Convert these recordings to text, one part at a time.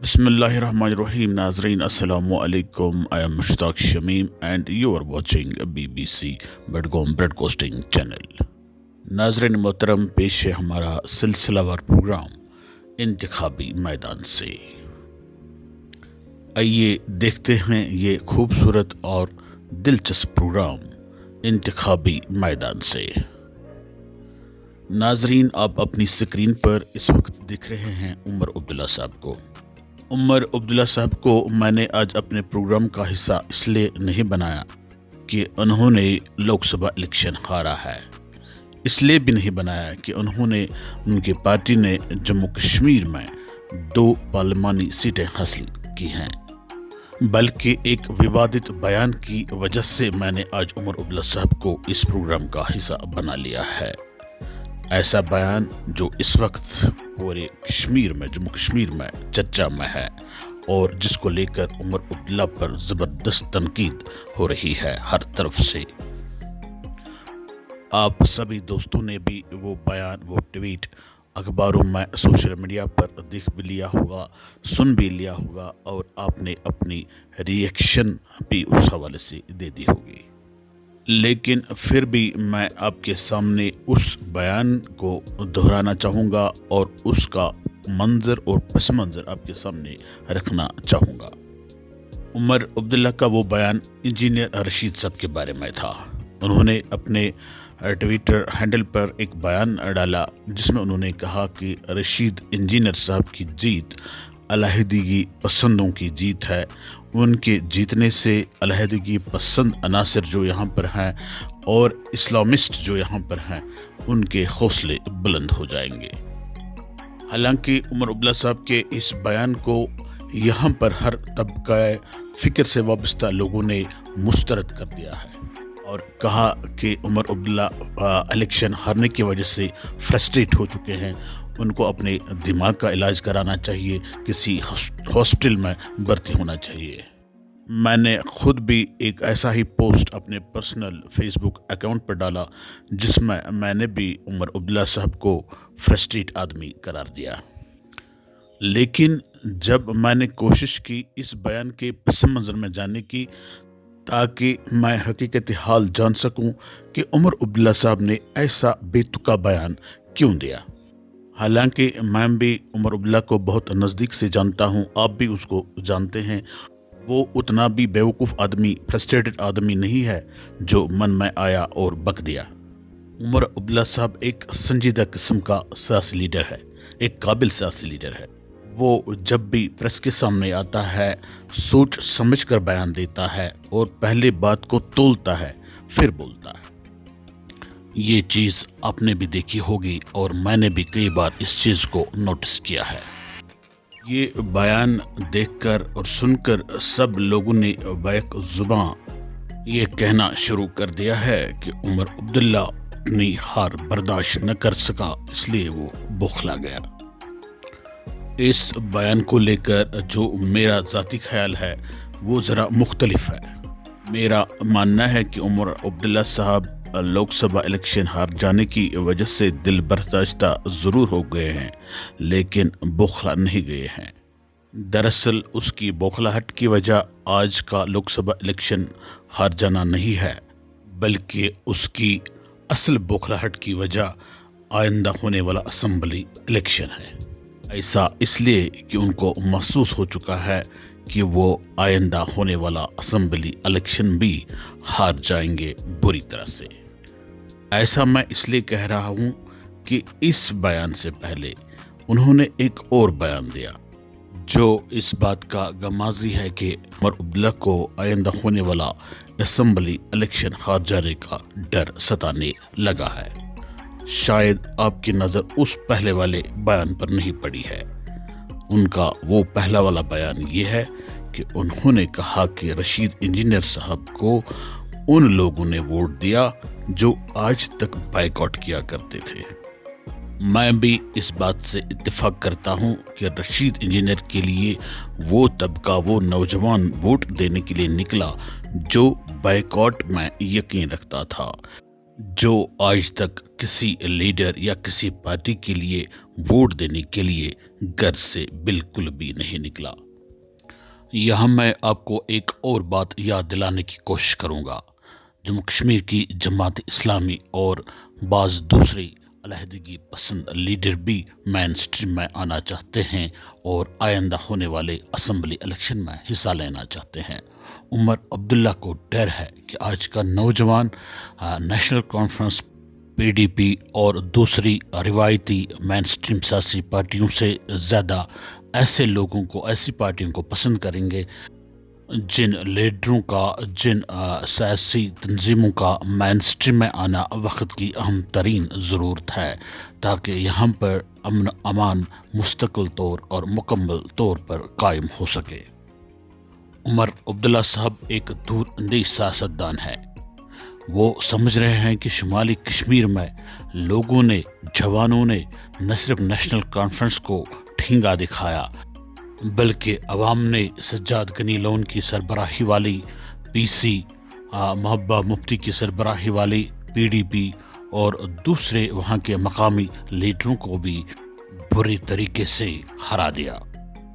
بسم اللہ الرحمن الرحیم. ناظرین السلام علیکم. I am Mushtaq Shamim and you are watching BBC Budgam broadcasting channel. ناظرین محترم، پیش ہے ہمارا سلسلہ وار پروگرام انتخابی میدان سے. آئیے دیکھتے ہیں یہ خوبصورت اور دلچسپ پروگرام انتخابی میدان سے. ناظرین، آپ اپنی سکرین پر اس وقت دیکھ رہے ہیں عمر عبداللہ صاحب کو. عمر عبداللہ صاحب کو میں نے آج اپنے پروگرام کا حصہ اس لیے نہیں بنایا کہ انہوں نے لوک سبھا الیکشن ہارا ہے، اس لیے بھی نہیں بنایا کہ ان کی پارٹی نے جموں کشمیر میں 2 پارلیمانی سیٹیں حاصل کی ہیں، بلکہ ایک ووادت بیان کی وجہ سے میں نے آج عمر عبداللہ صاحب کو اس پروگرام کا حصہ بنا لیا ہے. ایسا بیان جو اس وقت پورے کشمیر میں، جموں کشمیر میں چرچا میں ہے اور جس کو لے کر عمر عبداللہ پر زبردست تنقید ہو رہی ہے ہر طرف سے. آپ سبھی دوستوں نے بھی وہ بیان، وہ ٹویٹ اخباروں میں، سوشل میڈیا پر دیکھ بھی لیا ہوگا، سن بھی لیا ہوگا اور آپ نے اپنی ری ایکشن بھی اس حوالے سے دے دی ہوگی. لیکن پھر بھی میں آپ کے سامنے اس بیان کو دہرانا چاہوں گا اور اس کا منظر اور پس منظر آپ کے سامنے رکھنا چاہوں گا. عمر عبداللہ کا وہ بیان انجینئر رشید صاحب کے بارے میں تھا. انہوں نے اپنے ٹویٹر ہینڈل پر ایک بیان ڈالا جس میں انہوں نے کہا کہ رشید انجینئر صاحب کی جیت علیحدگی پسندوں کی جیت ہے. ان کے جیتنے سے علیحدگی پسند عناصر جو یہاں پر ہیں اور اسلامسٹ جو یہاں پر ہیں ان کے حوصلے بلند ہو جائیں گے. حالانکہ عمر عبداللہ صاحب کے اس بیان کو یہاں پر ہر طبقہ فکر سے وابستہ لوگوں نے مسترد کر دیا ہے اور کہا کہ عمر عبداللہ الیکشن ہارنے کی وجہ سے فرسٹریٹ ہو چکے ہیں، ان کو اپنے دماغ کا علاج کرانا چاہیے، کسی ہاسپٹل میں بھرتی ہونا چاہیے. میں نے خود بھی ایک ایسا ہی پوسٹ اپنے پرسنل فیس بک اکاؤنٹ پر ڈالا جس میں نے بھی عمر عبداللہ صاحب کو فرسٹریٹ آدمی قرار دیا. لیکن جب میں نے کوشش کی اس بیان کے پس منظر میں جاننے کی تاکہ میں حقیقت حال جان سکوں کہ عمر عبداللہ صاحب نے ایسا بے تکا بیان کیوں دیا، حالانکہ میں بھی عمر عبداللہ کو بہت نزدیک سے جانتا ہوں، آپ بھی اس کو جانتے ہیں. وہ اتنا بھی بیوقوف آدمی، فرسٹریٹڈ آدمی نہیں ہے جو من میں آیا اور بک دیا. عمر عبداللہ صاحب ایک سنجیدہ قسم کا سیاسی لیڈر ہے، ایک قابل سیاسی لیڈر ہے. وہ جب بھی پریس کے سامنے آتا ہے سوچ سمجھ کر بیان دیتا ہے اور پہلے بات کو تولتا ہے پھر بولتا ہے. یہ چیز آپ نے بھی دیکھی ہوگی اور میں نے بھی کئی بار اس چیز کو نوٹس کیا ہے. یہ بیان دیکھ کر اور سن کر سب لوگوں نے بیک زباں یہ کہنا شروع کر دیا ہے کہ عمر عبداللہ اپنی ہار برداشت نہ کر سکا، اس لیے وہ بوکھلا گیا. اس بیان کو لے کر جو میرا ذاتی خیال ہے وہ ذرا مختلف ہے. میرا ماننا ہے کہ عمر عبداللہ صاحب لوک سبھا الیکشن ہار جانے کی وجہ سے دل برداشتہ ضرور ہو گئے ہیں لیکن بوکھلا نہیں گئے ہیں. دراصل اس کی بوکھلاہٹ کی وجہ آج کا لوک سبھا الیکشن ہار جانا نہیں ہے، بلکہ اس کی اصل بوکھلاہٹ کی وجہ آئندہ ہونے والا اسمبلی الیکشن ہے. ایسا اس لیے کہ ان کو محسوس ہو چکا ہے کہ وہ آئندہ ہونے والا اسمبلی الیکشن بھی ہار جائیں گے بری طرح سے. ایسا میں اس لیے کہہ رہا ہوں کہ اس بیان سے پہلے انہوں نے ایک اور بیان دیا جو اس بات کا غمازی ہے کہ عمر عبداللہ کو آئندہ ہونے والا اسمبلی الیکشن ہار جانے کا ڈر ستانے لگا ہے. شاید آپ کی نظر اس پہلے والے بیان پر نہیں پڑی ہے. ان کا وہ پہلا والا بیان یہ ہے کہ انہوں نے کہا کہ رشید انجینئر صاحب کو ان لوگوں نے ووٹ دیا جو آج تک بائیکاٹ کیا کرتے تھے. میں بھی اس بات سے اتفاق کرتا ہوں کہ رشید انجینئر کے لیے وہ طبقہ، وہ نوجوان ووٹ دینے کے لیے نکلا جو بائیکاٹ میں یقین رکھتا تھا، جو آج تک کسی لیڈر یا کسی پارٹی کے لیے ووٹ دینے کے لیے گھر سے بالکل بھی نہیں نکلا۔ یہاں میں آپ کو ایک اور بات یاد دلانے کی کوشش کروں گا۔ جموں کشمیر کی جماعت اسلامی اور بعض دوسرے علیحدگی پسند لیڈر بھی مین اسٹریم میں آنا چاہتے ہیں اور آئندہ ہونے والے اسمبلی الیکشن میں حصہ لینا چاہتے ہیں۔ عمر عبداللہ کو ڈر ہے کہ آج کا نوجوان national conference, P D P اور دوسری روایتی مین اسٹریم سیاسی پارٹیوں سے زیادہ ایسی پارٹیوں کو پسند کریں گے جن لیڈروں کا، جن سیاسی تنظیموں کا مین اسٹریم میں آنا وقت کی اہم ترین ضرورت ہے، تاکہ یہاں پر امن امان مستقل طور اور مکمل طور پر قائم ہو سکے۔ عمر عبداللہ صاحب ایک دور اندیش سیاستدان ہے۔ وہ سمجھ رہے ہیں کہ شمالی کشمیر میں لوگوں نے، جوانوں نے نہ صرف نیشنل کانفرنس کو ٹھینگا دکھایا بلکہ عوام نے سجاد غنی لون کی سربراہی والی پی سی، محبوبہ مفتی کی سربراہی والی پی ڈی پی اور دوسرے وہاں کے مقامی لیڈروں کو بھی بری طریقے سے ہرا دیا۔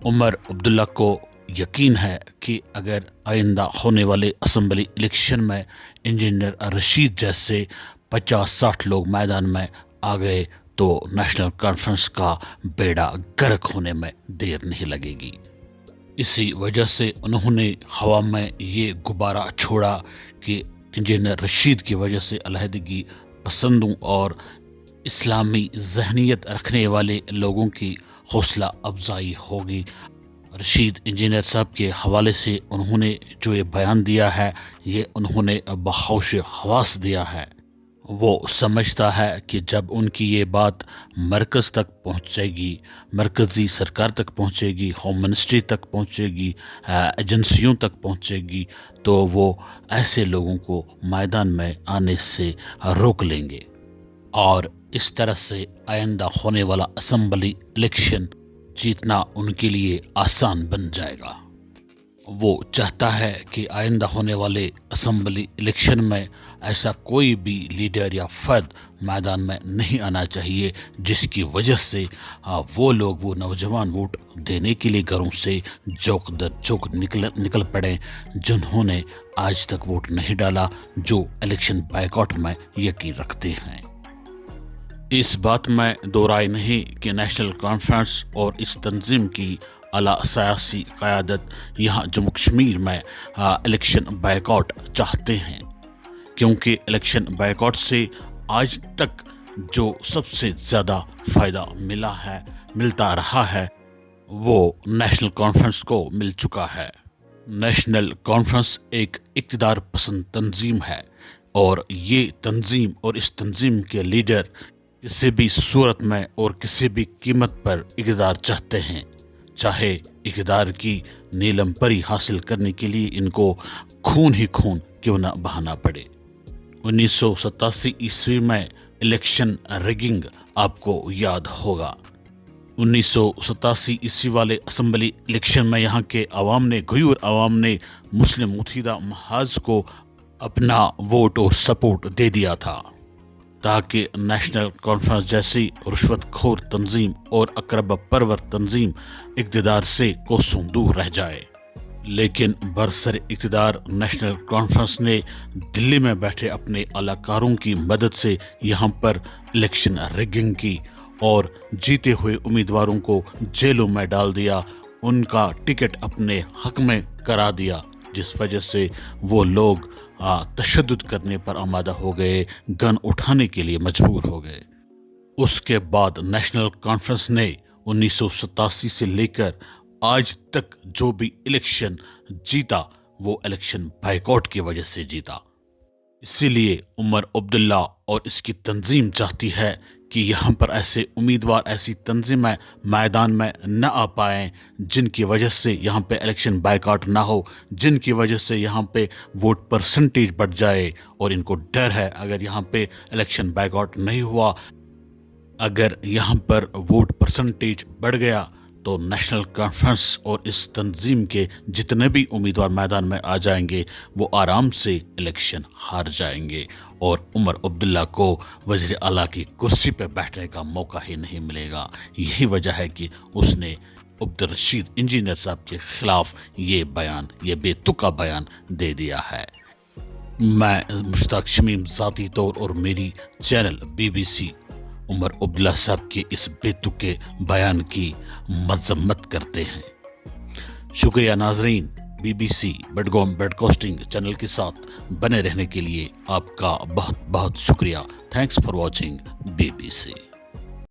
عمر عبداللہ کو یقین ہے کہ اگر آئندہ ہونے والے اسمبلی الیکشن میں انجینئر رشید جیسے 50-60 لوگ میدان میں آ گئے تو نیشنل کانفرنس کا بیڑا غرق ہونے میں دیر نہیں لگے گی۔ اسی وجہ سے انہوں نے ہوا میں یہ غبارہ چھوڑا کہ انجینئر رشید کی وجہ سے علیحدگی پسندوں اور اسلامی ذہنیت رکھنے والے لوگوں کی حوصلہ افزائی ہوگی۔ رشید انجینئر صاحب کے حوالے سے انہوں نے جو یہ بیان دیا ہے، یہ انہوں نے بہوش حواس دیا ہے۔ وہ سمجھتا ہے کہ جب ان کی یہ بات مرکز تک پہنچے گی، مرکزی سرکار تک پہنچے گی، ہوم منسٹری تک پہنچے گی، ایجنسیوں تک پہنچے گی، تو وہ ایسے لوگوں کو میدان میں آنے سے روک لیں گے اور اس طرح سے آئندہ ہونے والا اسمبلی الیکشن جیتنا ان کے لیے آسان بن جائے گا۔ وہ چاہتا ہے کہ آئندہ ہونے والے اسمبلی الیکشن میں ایسا کوئی بھی لیڈر یا فرد میدان میں نہیں آنا چاہیے جس کی وجہ سے وہ نوجوان ووٹ دینے کے لیے گھروں سے چوک در چوک نکل پڑیں جنہوں نے آج تک ووٹ نہیں ڈالا، جو الیکشن بائیکاٹ میں یقین رکھتے ہیں۔ اس بات میں دو رائے نہیں کہ نیشنل کانفرنس اور اس تنظیم کی اعلیٰ سیاسی قیادت یہاں جموں کشمیر میں الیکشن بائیکاٹ چاہتے ہیں، کیونکہ الیکشن بائیکاٹ سے آج تک جو سب سے زیادہ فائدہ ملتا رہا ہے وہ نیشنل کانفرنس کو مل چکا ہے۔ نیشنل کانفرنس ایک اقتدار پسند تنظیم ہے اور یہ تنظیم اور اس تنظیم کے لیڈر کسی بھی صورت میں اور کسی بھی قیمت پر اقتدار چاہتے ہیں، چاہے اقتدار کی نیلم پری حاصل کرنے کے لیے ان کو خون ہی خون کیوں نہ بہانا پڑے۔ 1987 عیسوی میں الیکشن ریگنگ آپ کو یاد ہوگا۔ 1987 عیسوی والے اسمبلی الیکشن میں یہاں کے غیور عوام نے مسلم متحدہ محاذ کو اپنا ووٹ اور سپورٹ دے دیا تھا تاکہ نیشنل کانفرنس جیسی رشوت خور تنظیم اور اقرب پرور تنظیم اقتدار سے کوسوں دور رہ جائے۔ لیکن برسر اقتدار نیشنل کانفرنس نے دلی میں بیٹھے اپنے اعلی کاروں کی مدد سے یہاں پر الیکشن ریگنگ کی اور جیتے ہوئے امیدواروں کو جیلوں میں ڈال دیا، ان کا ٹکٹ اپنے حق میں کرا دیا، جس وجہ سے وہ لوگ تشدد کرنے پر آمادہ ہو گئے، گن اٹھانے کے لیے مجبور ہو گئے۔ اس کے بعد نیشنل کانفرنس نے 1987 سے لے کر آج تک جو بھی الیکشن جیتا وہ الیکشن بائیکاٹ کی وجہ سے جیتا۔ اسی لیے عمر عبداللہ اور اس کی تنظیم چاہتی ہے کہ یہاں پر ایسے امیدوار، ایسی تنظیمیں میدان میں نہ آ پائیں جن کی وجہ سے یہاں پہ الیکشن بائیکاٹ نہ ہو، جن کی وجہ سے یہاں پہ ووٹ پرسنٹیج بڑھ جائے، اور ان کو ڈر ہے اگر یہاں پہ الیکشن بائیکاٹ نہیں ہوا، اگر یہاں پر ووٹ پرسنٹیج بڑھ گیا تو نیشنل کانفرنس اور اس تنظیم کے جتنے بھی امیدوار میدان میں آ جائیں گے وہ آرام سے الیکشن ہار جائیں گے اور عمر عبداللہ کو وزیر اعلیٰ کی کرسی پہ بیٹھنے کا موقع ہی نہیں ملے گا۔ یہی وجہ ہے کہ اس نے عبدالرشید انجینئر صاحب کے خلاف یہ بے تکا بیان دے دیا ہے۔ میں مشتاق شمیم ذاتی طور اور میری چینل BBC عمر عبداللہ صاحب کے اس بے تکے بیان کی مذمت کرتے ہیں۔ شکریہ ناظرین، BBC Budgam broadcasting channel کے ساتھ بنے رہنے کے لیے آپ کا بہت بہت شکریہ۔ Thanks for watching BBC۔